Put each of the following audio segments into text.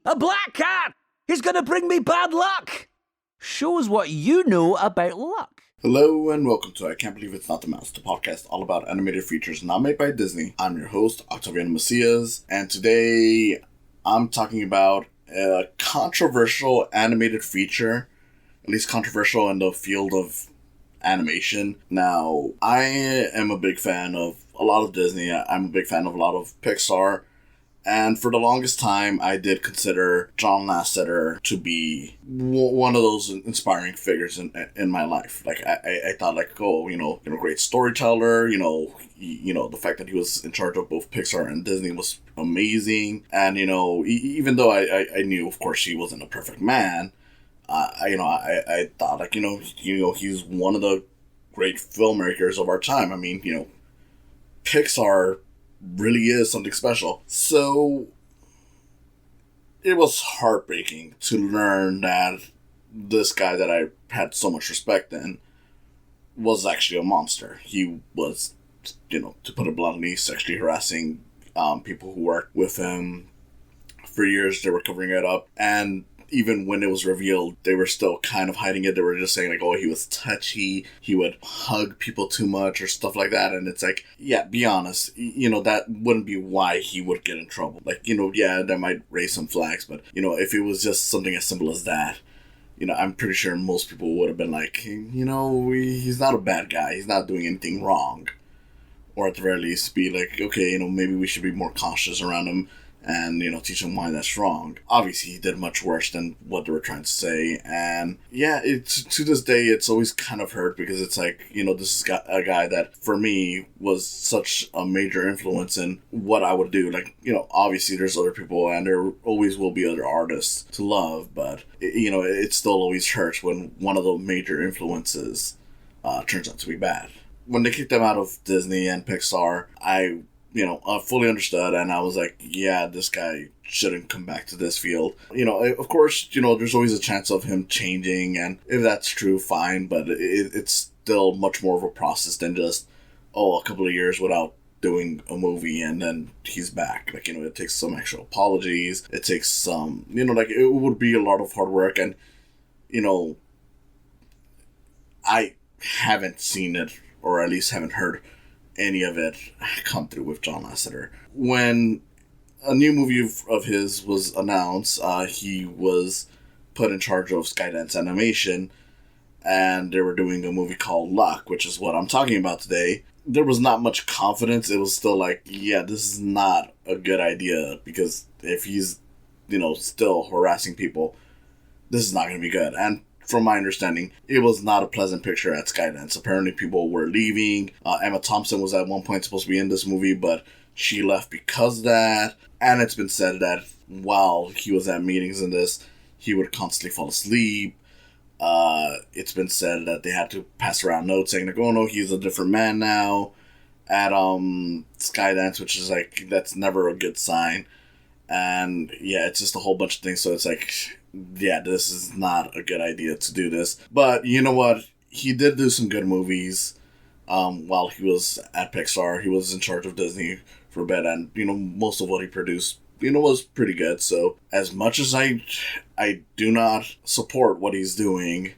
A black cat! He's gonna bring me bad luck! Show us what you know about luck. Hello and welcome to I Can't Believe It's Not the Mouse, the podcast all about animated features not made by Disney. I'm your host, Octaviano Macias, and today I'm talking about a controversial animated feature, at least controversial in the field of animation. Now, I am a big fan of a lot of Disney. I'm a big fan of a lot of Pixar. And for the longest time, I did consider John Lasseter to be one of those inspiring figures in my life. Like, I thought, like, great storyteller, the fact that he was in charge of both Pixar and Disney was amazing. And, even though I knew, of course, he wasn't a perfect man, I thought, like, he's one of the great filmmakers of our time. I mean, Pixar really is something special. So it was heartbreaking to learn that this guy that I had so much respect in was actually a monster. He was, to put it bluntly, sexually harassing people who worked with him. For years they were covering it up, and even when it was revealed, they were still kind of hiding it. They were just saying, like, oh, he was touchy, he would hug people too much, or stuff like that. And it's like, yeah, be honest, that wouldn't be why he would get in trouble. Like, that might raise some flags, but, if it was just something as simple as that, I'm pretty sure most people would have been like, he's not a bad guy, he's not doing anything wrong. Or at the very least, be like, okay, maybe we should be more cautious around him, and, teach him why that's wrong. Obviously, he did much worse than what they were trying to say. And, yeah, to this day, it's always kind of hurt because it's like, this is a guy that, for me, was such a major influence in what I would do. Like, obviously, there's other people, and there always will be other artists to love, but, it still always hurts when one of the major influences turns out to be bad. When they kicked them out of Disney and Pixar, I fully understood, and I was like, yeah, this guy shouldn't come back to this field. Of course, there's always a chance of him changing, and if that's true, fine, but it's still much more of a process than just, a couple of years without doing a movie, and then he's back. Like, it takes some actual apologies, it takes some, it would be a lot of hard work, and, I haven't seen it, or at least haven't heard any of it come through with John Lasseter. When a new movie of his was announced, he was put in charge of Skydance Animation, and they were doing a movie called Luck, which is what I'm talking about today. There was not much confidence. It was still like, yeah, this is not a good idea, because if he's, still harassing people, this is not going to be good. And from my understanding, it was not a pleasant picture at Skydance. Apparently people were leaving. Emma Thompson was at one point supposed to be in this movie, but she left because of that. And it's been said that while he was at meetings in this, he would constantly fall asleep. It's been said that they had to pass around notes saying, like, oh no, he's a different man now at Skydance, which is like, that's never a good sign. And yeah, it's just a whole bunch of things. So it's like, yeah, this is not a good idea to do this. But you know what? He did do some good movies while he was at Pixar. He was in charge of Disney for a bit, and, most of what he produced, was pretty good. So as much as I do not support what he's doing,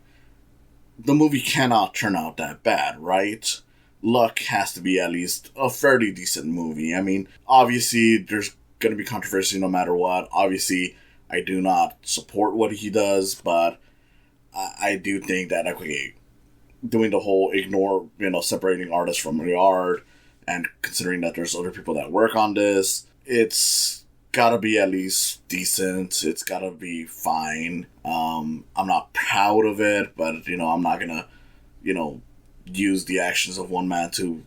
the movie cannot turn out that bad, right? Luck has to be at least a fairly decent movie. I mean, obviously, there's going to be controversy no matter what. Obviously, I do not support what he does, but I do think that, okay, doing the whole ignore, separating artists from the art, and considering that there's other people that work on this, it's gotta be at least decent. It's gotta be fine. I'm not proud of it, but, I'm not gonna, use the actions of one man to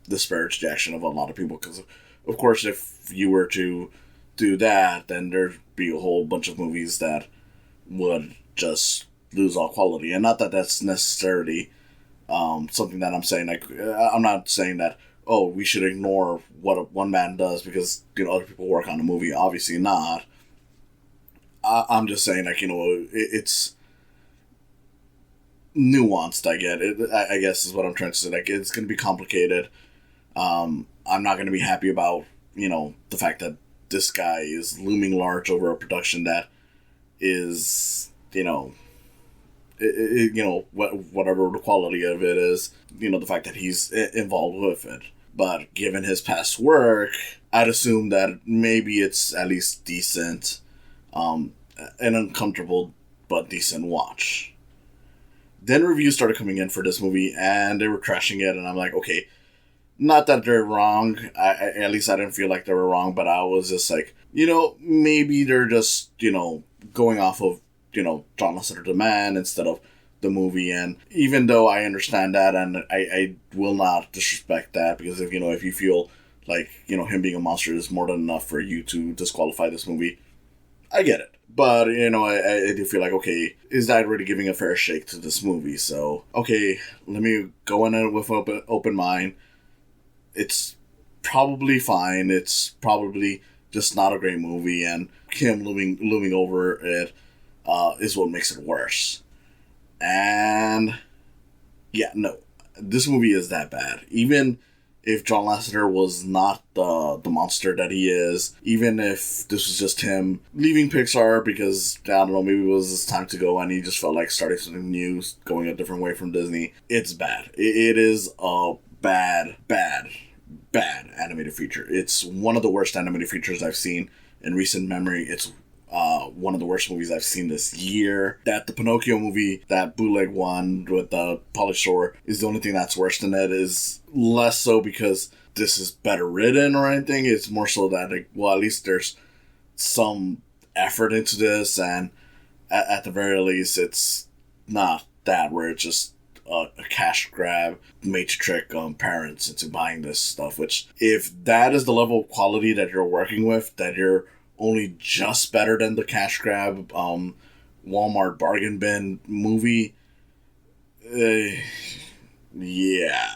disparage the action of a lot of people, because, of course, if you were to do that, then there'd be a whole bunch of movies that would just lose all quality. And not that that's necessarily something that I'm saying. Like, I'm not saying that, oh, we should ignore what one man does because, other people work on the movie. Obviously not. I'm just saying, like, it's nuanced, I guess is what I'm trying to say. Like, it's going to be complicated. I'm not going to be happy about, the fact that this guy is looming large over a production that is, whatever the quality of it is, the fact that he's involved with it. But given his past work, I'd assume that maybe it's at least decent, an uncomfortable but decent watch. Then reviews started coming in for this movie, and they were trashing it, and I'm like, okay, not that they're wrong. At least I didn't feel like they were wrong, but I was just like, maybe they're just, going off of, John Lasseter the man instead of the movie. And even though I understand that, and I will not disrespect that, because if you feel like, him being a monster is more than enough for you to disqualify this movie, I get it. But, I do feel like, okay, is that really giving a fair shake to this movie? So, okay, let me go in it with open mind. It's probably fine. It's probably just not a great movie, and him looming over it is what makes it worse. And, yeah, no, this movie is that bad. Even if John Lasseter was not the monster that he is, even if this was just him leaving Pixar because, I don't know, maybe it was his time to go and he just felt like starting something new, going a different way from Disney, it's bad. It is a bad animated feature. It's one of the worst animated features I've seen in recent memory. It's one of the worst movies I've seen this year. That the Pinocchio movie, that bootleg one with Pauly Shore, is the only thing that's worse than it. Is less so because this is better written or anything. It's more so that, at least there's some effort into this, and at the very least, it's not that where it's just a cash grab made to trick parents into buying this stuff. Which, if that is the level of quality that you're working with, that you're only just better than the cash grab Walmart bargain bin movie, yeah,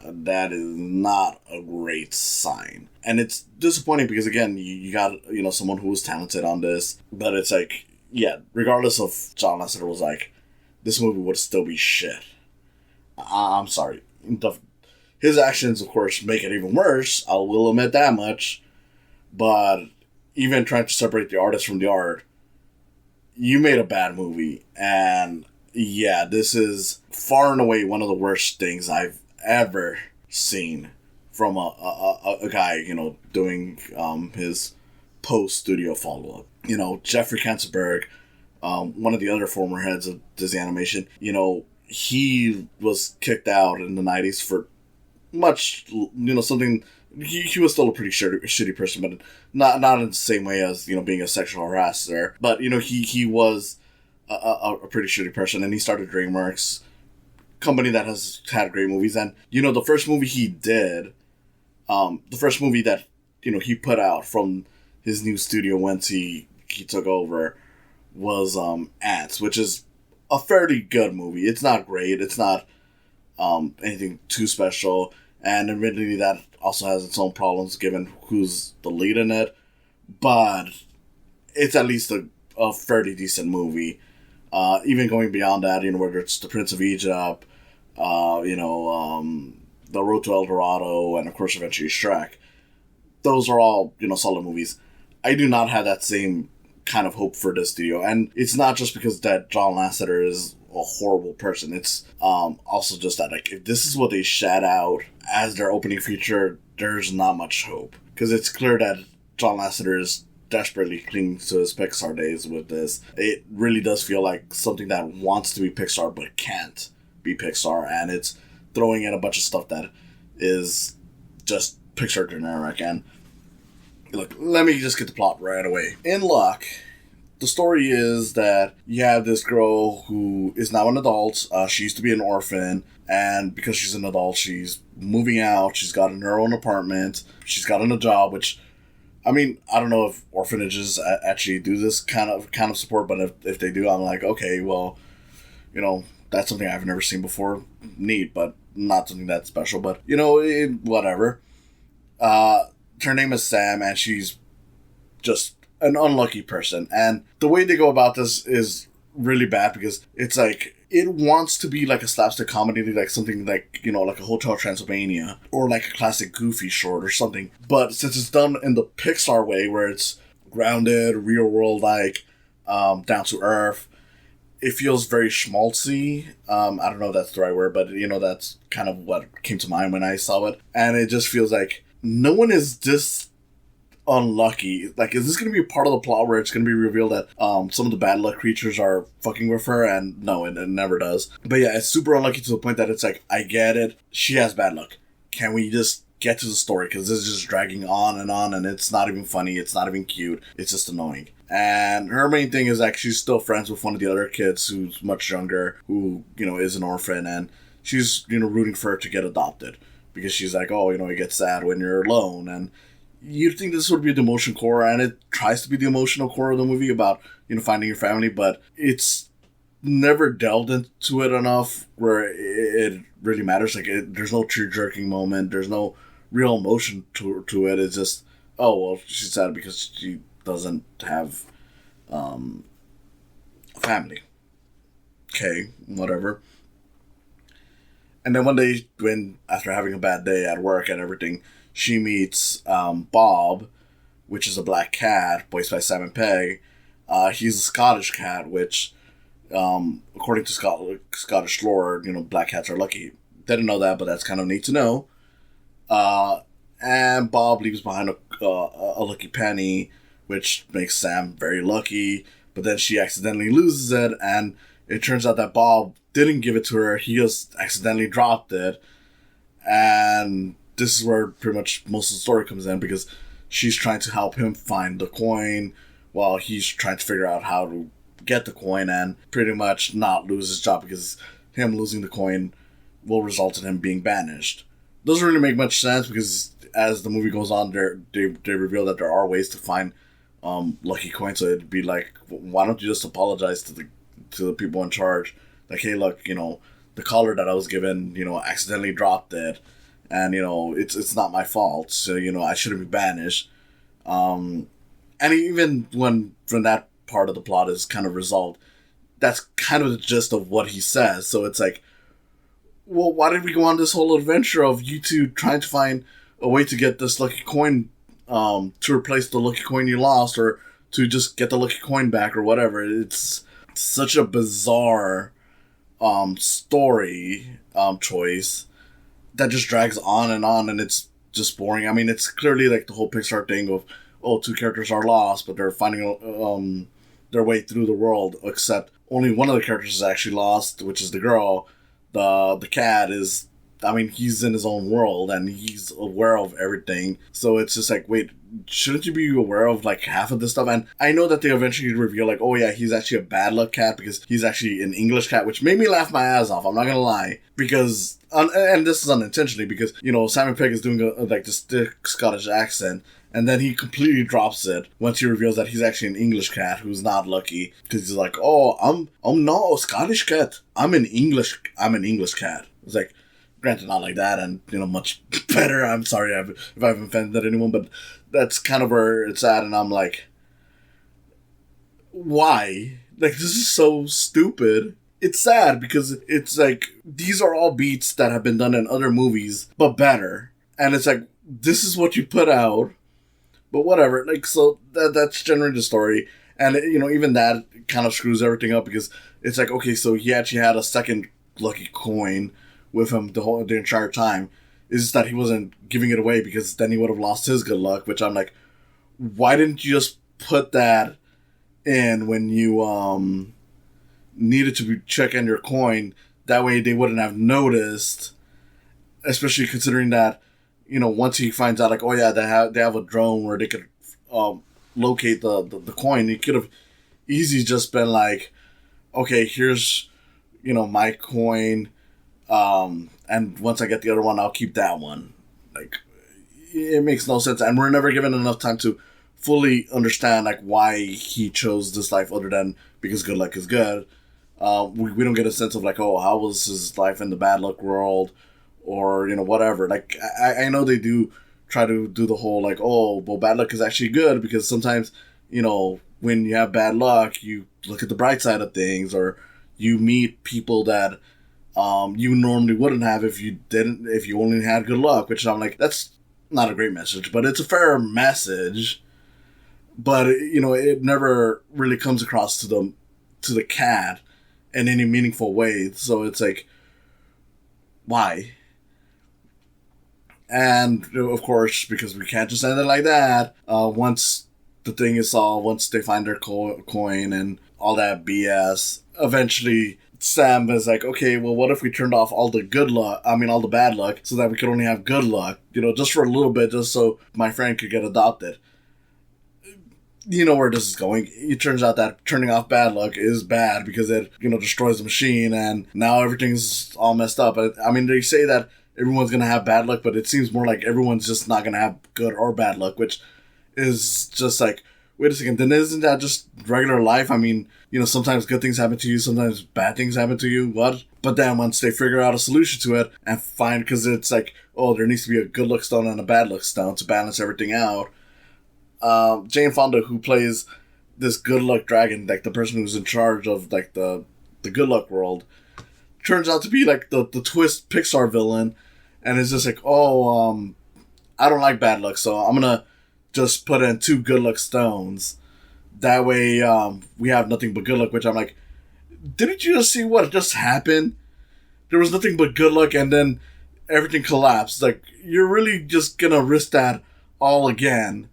that is not a great sign. And it's disappointing because, again, you got, someone who was talented on this, but it's like, yeah, regardless of John Lasseter was like, this movie would still be shit. I'm sorry. His actions, of course, make it even worse. I will admit that much. But even trying to separate the artist from the art, you made a bad movie. And yeah, this is far and away one of the worst things I've ever seen from a guy, doing his post-studio follow-up. Jeffrey Katzenberg, one of the other former heads of Disney Animation, he was kicked out in the 90s for much, something. He was still a pretty shitty person, but not in the same way as, being a sexual harasser. But, he was a pretty shitty person, and he started DreamWorks, company that has had great movies. And, the first movie he did, the first movie that, he put out from his new studio once he took over was Ants, which is a fairly good movie. It's not great. It's not anything too special. And admittedly, that also has its own problems given who's the lead in it. But it's at least a fairly decent movie. Even going beyond that, whether it's The Prince of Egypt, The Road to El Dorado, and of course eventually Shrek. Those are all, solid movies. I do not have that same kind of hope for this studio. And it's not just because that John Lasseter is a horrible person. It's also just that, if this is what they shat out as their opening feature, there's not much hope. Because it's clear that John Lasseter is desperately clinging to his Pixar days with this. It really does feel like something that wants to be Pixar but can't be Pixar, and it's throwing in a bunch of stuff that is just Pixar generic. And look, let me just get the plot right away. In Luck, the story is that you have this girl who is now an adult. She used to be an orphan, and because she's an adult, she's moving out. She's gotten her own apartment. She's gotten a job, which, I don't know if orphanages actually do this kind of support, but if they do, I'm like, okay, well, that's something I've never seen before. Neat, but not something that special. But, whatever. Her name is Sam, and she's just an unlucky person. And the way they go about this is really bad, because it's like, it wants to be like a slapstick comedy, like something like, you know, like a Hotel Transylvania or like a classic Goofy short or something. But since it's done in the Pixar way, where it's grounded, real world, like down to earth, it feels very schmaltzy. I don't know if that's the right word, but you know, that's kind of what came to mind when I saw it. And it just feels like no one is this unlucky. Like, is this going to be part of the plot where it's going to be revealed that some of the bad luck creatures are fucking with her? And no, it never does. But yeah, it's super unlucky to the point that it's like, I get it. She has bad luck. Can we just get to the story? Because this is just dragging on, and it's not even funny. It's not even cute. It's just annoying. And her main thing is like she's still friends with one of the other kids who's much younger, who, you know, is an orphan, and she's, you know, rooting for her to get adopted because she's like, oh, you know, you get sad when you're alone. And you'd think this would be the emotion core, and it tries to be the emotional core of the movie about, you know, finding your family, but it's never delved into it enough where it really matters. Like, there's no tear-jerking moment. There's no real emotion to it. It's just, oh, well, she's sad because she doesn't have a family. Okay, whatever. And then one day, when after having a bad day at work and everything, she meets Bob, which is a black cat, voiced by Simon Pegg. He's a Scottish cat, which, according to Scottish lore, you know, black cats are lucky. Didn't know that, but that's kind of neat to know. And Bob leaves behind a lucky penny, which makes Sam very lucky, but then she accidentally loses it, and it turns out that Bob didn't give it to her, he just accidentally dropped it, and this is where pretty much most of the story comes in, because she's trying to help him find the coin, while he's trying to figure out how to get the coin, and pretty much not lose his job, because him losing the coin will result in him being banished. Doesn't really make much sense, because as the movie goes on, they reveal that there are ways to find lucky coins. So it'd be like, why don't you just apologize to the people in charge? Like, hey, look, you know, the collar that I was given, you know, accidentally dropped it, and you know, it's not my fault. So, you know, I shouldn't be banished. And even when that part of the plot is kind of resolved, that's kind of the gist of what he says. So it's like, well, why did we go on this whole adventure of you two trying to find a way to get this lucky coin, to replace the lucky coin you lost, or to just get the lucky coin back, or whatever? It's such a bizarre story choice that just drags on, and it's just boring. I mean, it's clearly like the whole Pixar thing of, oh, two characters are lost, but they're finding their way through the world, except only one of the characters is actually lost, which is the girl. The cat is, I mean, he's in his own world, and he's aware of everything. So it's just like, wait, shouldn't you be aware of, like, half of this stuff? And I know that they eventually reveal, like, oh yeah, he's actually a bad luck cat, because he's actually an English cat, which made me laugh my ass off, I'm not gonna lie. Because, and this is unintentionally, because, you know, Simon Pegg is doing, this thick Scottish accent, and then he completely drops it once he reveals that he's actually an English cat who's not lucky. Because he's like, oh, I'm not a Scottish cat. I'm an English cat. It's like, granted, not like that, and, you know, much better. I'm sorry if I've offended anyone, but that's kind of where it's at, and I'm like, why? Like, this is so stupid. It's sad, because it's like, these are all beats that have been done in other movies, but better. And it's like, this is what you put out, but whatever. Like, so that's generally the story. And, you know, even that kind of screws everything up, because it's like, okay, so he actually had a second lucky coin with him the entire time. It's just that he wasn't giving it away, because then he would have lost his good luck, which I'm like, why didn't you just put that in when you needed to be checking your coin? That way they wouldn't have noticed, especially considering that, you know, once he finds out, like, oh yeah, they have a drone where they could locate the coin, he could have easily just been like, okay, here's, you know, my coin, and once I get the other one, I'll keep that one. Like, it makes no sense, and we're never given enough time to fully understand, like, why he chose this life, other than because good luck is good. We don't get a sense of, like, oh, how was his life in the bad luck world, or, you know, whatever. Like, I know they do try to do the whole, like, oh, well, bad luck is actually good, because sometimes, you know, when you have bad luck, you look at the bright side of things, or you meet people that you normally wouldn't have if you only had good luck, which I'm like, that's not a great message, but it's a fair message. But it never really comes across to the cat in any meaningful way. So it's like, why? And of course, because we can't just end it like that. Once the thing is solved, once they find their coin and all that BS, eventually Sam is like, okay, well, what if we turned off all the all the bad luck, so that we could only have good luck, just for a little bit, just so my friend could get adopted. You know where this is going. It turns out that turning off bad luck is bad because it, destroys the machine, and now everything's all messed up. I mean, they say that everyone's going to have bad luck, but it seems more like everyone's just not going to have good or bad luck, which is just like, wait a second, then isn't that just regular life? I mean, sometimes good things happen to you, sometimes bad things happen to you, what? But then once they figure out a solution to it and find, because it's like, oh, there needs to be a good luck stone and a bad luck stone to balance everything out. Jane Fonda, who plays this good luck dragon, like the person who's in charge of like the good luck world, turns out to be like the twist Pixar villain, and it's just like, oh, I don't like bad luck, so I'm gonna just put in 2 good luck stones. That way, we have nothing but good luck. Which I'm like, didn't you just see what just happened? There was nothing but good luck, and then everything collapsed. Like, you're really just gonna risk that all again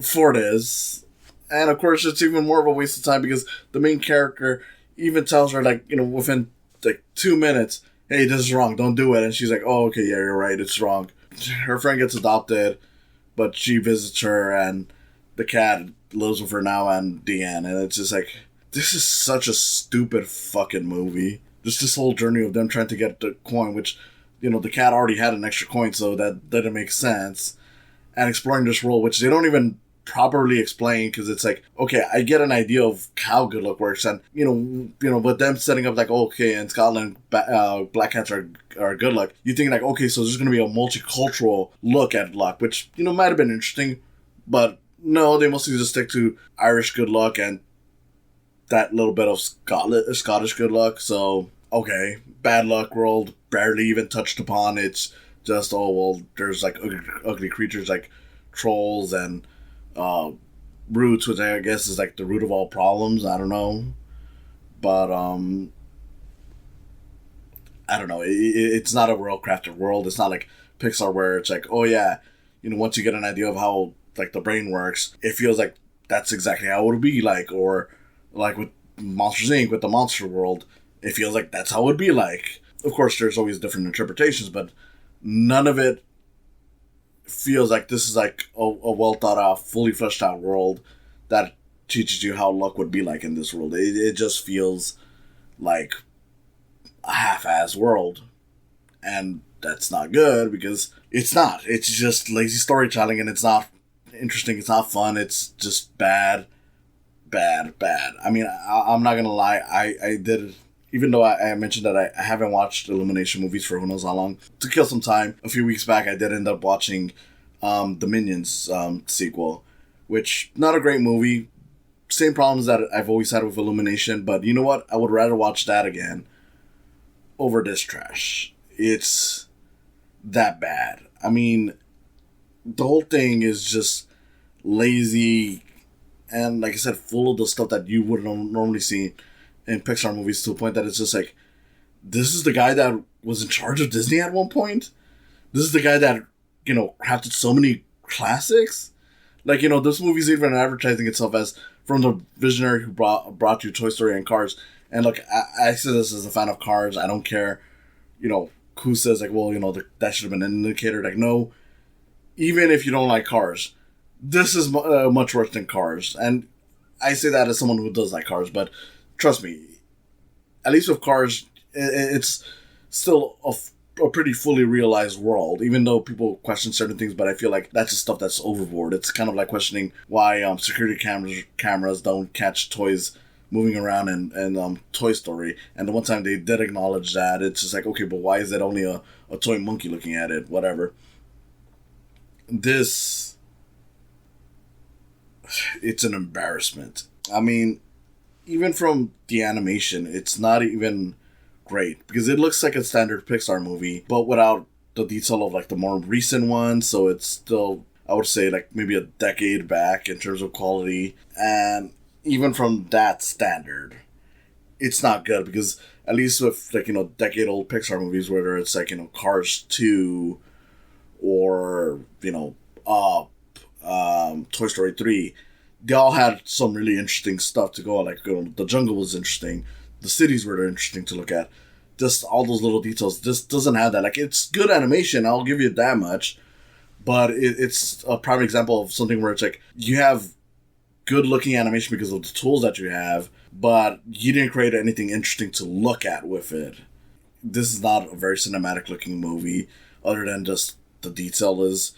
for this. And of course, it's even more of a waste of time because the main character even tells her, like, within like 2 minutes, hey, this is wrong, don't do it. And she's like, oh, okay, yeah, you're right, it's wrong. Her friend gets adopted, but she visits her, and the cat lives with her now, and the end. And it's just like, this is such a stupid fucking movie. Just this whole journey of them trying to get the coin, which, the cat already had an extra coin, so that didn't make sense. And exploring this world, which they don't even properly explain, because it's like, okay, I get an idea of how good luck works, and but them setting up like, okay, in Scotland, black cats are good luck. You think like, okay, so there's going to be a multicultural look at luck, which might have been interesting, but no, they mostly just stick to Irish good luck and that little bit of Scottish good luck. So okay, bad luck world barely even touched upon. It's just, oh well, there's like ugly creatures like trolls and roots, which I guess is like the root of all problems. I don't know, but I don't know. It's not a well-crafted world. It's not like Pixar where it's like, oh yeah, once you get an idea of how like the brain works, it feels like that's exactly how it would be like. Or like with Monsters Inc. with the monster world, it feels like that's how it would be like. Of course, there's always different interpretations, but none of it feels like this is like a well thought out, fully fleshed out world that teaches you how luck would be like in this world. It just feels like a half-assed world, and that's not good because it's not. It's just lazy storytelling, and it's not interesting. It's not fun. It's just bad. I mean, I'm not gonna lie. I did. Even though I mentioned that I haven't watched Illumination movies for who knows how long, to kill some time, a few weeks back I did end up watching the Minions sequel, which, not a great movie. Same problems that I've always had with Illumination, but you know what? I would rather watch that again over this trash. It's that bad. I mean, the whole thing is just lazy and, like I said, full of the stuff that you wouldn't normally see in Pixar movies, to the point that it's just like, this is the guy that was in charge of Disney at one point? This is the guy that, crafted so many classics? Like, this movie's even advertising itself as from the visionary who brought you Toy Story and Cars. And look, I say this as a fan of Cars. I don't care, who says like, well, that should have been an indicator. Like, no, even if you don't like Cars, this is much worse than Cars. And I say that as someone who does like Cars, but trust me, at least with Cars, it's still a pretty fully realized world, even though people question certain things, but I feel like that's just stuff that's overboard. It's kind of like questioning why security cameras don't catch toys moving around in Toy Story. And the one time they did acknowledge that, it's just like, okay, but why is it only a toy monkey looking at it? Whatever. It's an embarrassment. I mean, even from the animation, it's not even great because it looks like a standard Pixar movie, but without the detail of like the more recent ones. So it's still, I would say, like maybe a decade back in terms of quality. And even from that standard, it's not good because at least with like, decade old Pixar movies, whether it's like, Cars 2 or, Up, Toy Story 3, they all had some really interesting stuff to go. Like, the jungle was interesting. The cities were interesting to look at. Just all those little details. This doesn't have that. Like, it's good animation. I'll give you that much. But it's a prime example of something where it's like, you have good looking animation because of the tools that you have, but you didn't create anything interesting to look at with it. This is not a very cinematic looking movie, other than just the detail is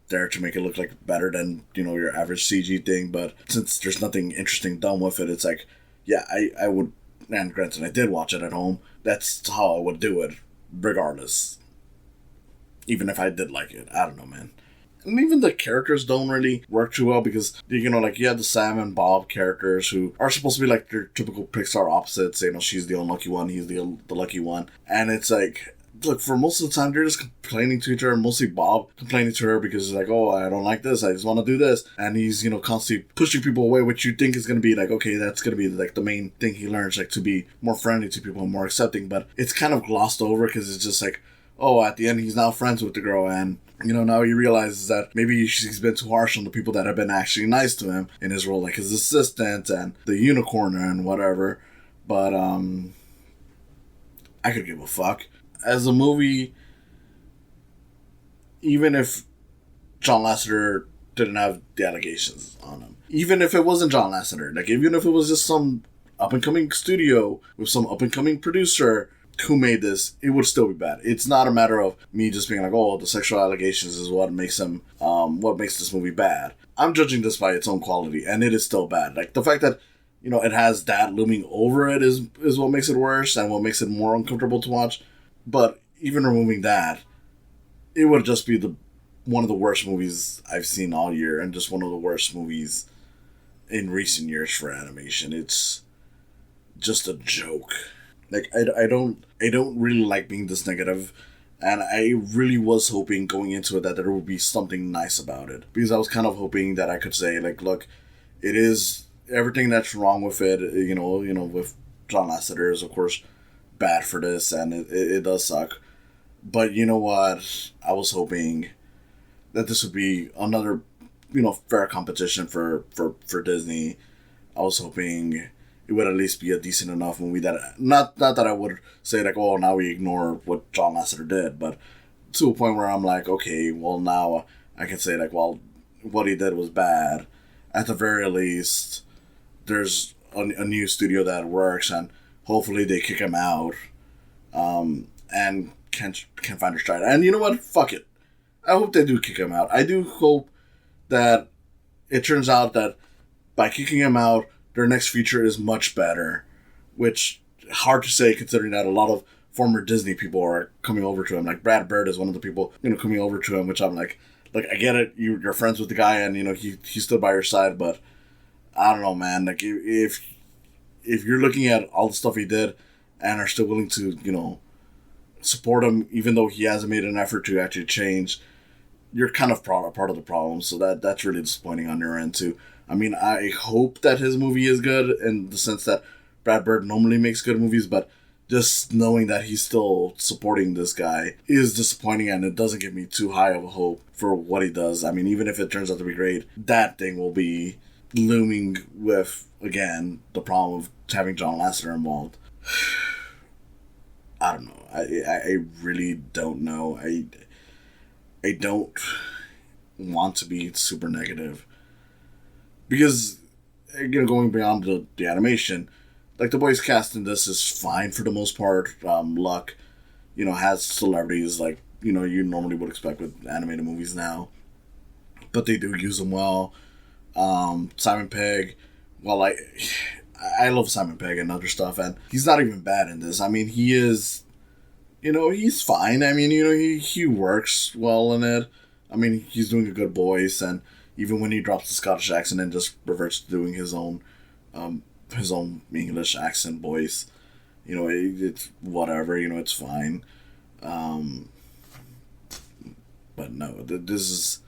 there to make it look like better than, your average CG thing. But since there's nothing interesting done with it, it's like, yeah, I would, and granted I did watch it at home, that's how I would do it, regardless. Even if I did like it. I don't know, man. And even the characters don't really work too well because, you have the Sam and Bob characters who are supposed to be like their typical Pixar opposites. She's the unlucky one, he's the lucky one. And it's like, look, for most of the time, they're just complaining to each other, mostly Bob complaining to her because he's like, oh, I don't like this, I just want to do this. And he's, constantly pushing people away, which you think is going to be like, okay, that's going to be like the main thing he learns, like to be more friendly to people, more accepting. But it's kind of glossed over because it's just like, oh, at the end, he's now friends with the girl, and, now he realizes that maybe he's been too harsh on the people that have been actually nice to him in his role, like his assistant and the unicorner and whatever. But, I could give a fuck. As a movie, even if John Lasseter didn't have the allegations on him, even if it wasn't John Lasseter, like, even if it was just some up-and-coming studio with some up-and-coming producer who made this, it would still be bad. It's not a matter of me just being like, oh, the sexual allegations is what makes him, what makes this movie bad. I'm judging this by its own quality, and it is still bad. Like, the fact that, it has that looming over it is what makes it worse and what makes it more uncomfortable to watch. But even removing that, it would just be one of the worst movies I've seen all year, and just one of the worst movies in recent years for animation. It's just a joke. Like, I don't really like being this negative, and I really was hoping going into it that there would be something nice about it, because I was kind of hoping that I could say, like, look, it is everything that's wrong with it, with John Lasseter is of course bad for this, and it does suck, but you know what, I was hoping that this would be another, fair competition for Disney. I was hoping it would at least be a decent enough movie that, not that I would say like, oh, now we ignore what John Lasseter did, but to a point where I'm like, okay, well, now I can say like, well, what he did was bad. At the very least, there's a new studio that works, and hopefully they kick him out, and can find their stride. And you know what? Fuck it. I hope they do kick him out. I do hope that it turns out that by kicking him out, their next feature is much better, which hard to say considering that a lot of former Disney people are coming over to him. Like Brad Bird is one of the people coming over to him, which I'm like I get it. You're friends with the guy, and he stood by your side, but I don't know, man. Like if you're looking at all the stuff he did and are still willing to support him, even though he hasn't made an effort to actually change, you're kind of part of the problem. So that's really disappointing on your end too. I mean, I hope that his movie is good in the sense that Brad Bird normally makes good movies, but just knowing that he's still supporting this guy is disappointing, and it doesn't give me too high of a hope for what he does. I mean, even if it turns out to be great, that thing will be looming with, again, the problem of having John Lasseter involved. I don't know. I really don't know. I don't want to be super negative. Because, going beyond the animation, like, the voice cast in this is fine for the most part. Luck, has celebrities like, you normally would expect with animated movies now. But they do use them well. Simon Pegg, well, I love Simon Pegg and other stuff, and he's not even bad in this. I mean, he is, he's fine. I mean, he works well in it. I mean, he's doing a good voice, and even when he drops the Scottish accent and just reverts to doing his own his own English accent voice. You know, it's whatever. You know, it's fine. But no, this is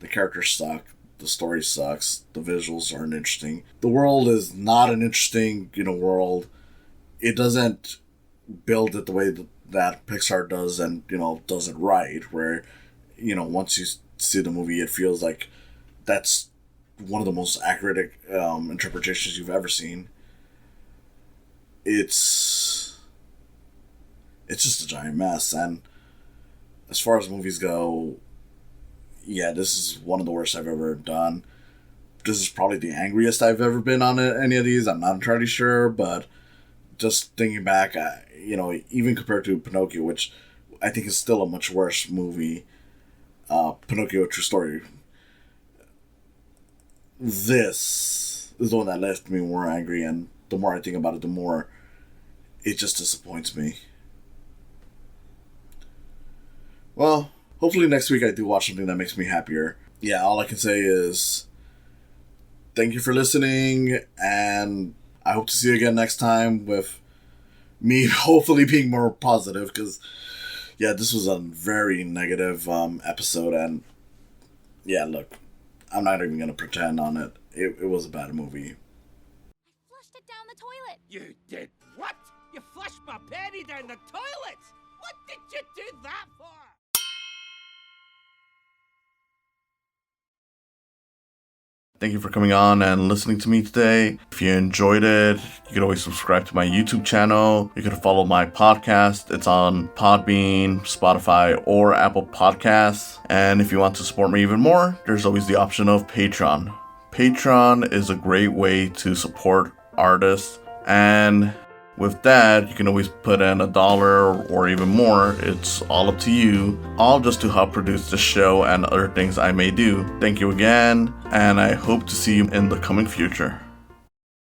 the characters suck. The story sucks. The visuals aren't interesting. The world is not an interesting, world. It doesn't build it the way that Pixar does, and does it right. Where, once you see the movie, it feels like that's one of the most accurate interpretations you've ever seen. It's just a giant mess, and as far as movies go, yeah, this is one of the worst I've ever done. This is probably the angriest I've ever been on any of these. I'm not entirely sure, but just thinking back, even compared to Pinocchio, which I think is still a much worse movie, Pinocchio, True Story, this is the one that left me more angry, and the more I think about it, the more it just disappoints me. Well, hopefully next week I do watch something that makes me happier. Yeah, all I can say is thank you for listening, and I hope to see you again next time with me hopefully being more positive, because, yeah, this was a very negative episode, and, yeah, look, I'm not even going to pretend on it. It was a bad movie. I flushed it down the toilet. You did what? You flushed my penny down the toilet? What did you do that for? Thank you for coming on and listening to me today. If you enjoyed it, you can always subscribe to my YouTube channel. You can follow my podcast. It's on Podbean, Spotify, or Apple Podcasts. And if you want to support me even more, there's always the option of Patreon. Patreon is a great way to support artists, and with that, you can always put in $1 or even more. It's all up to you, all just to help produce the show and other things I may do. Thank you again, and I hope to see you in the coming future.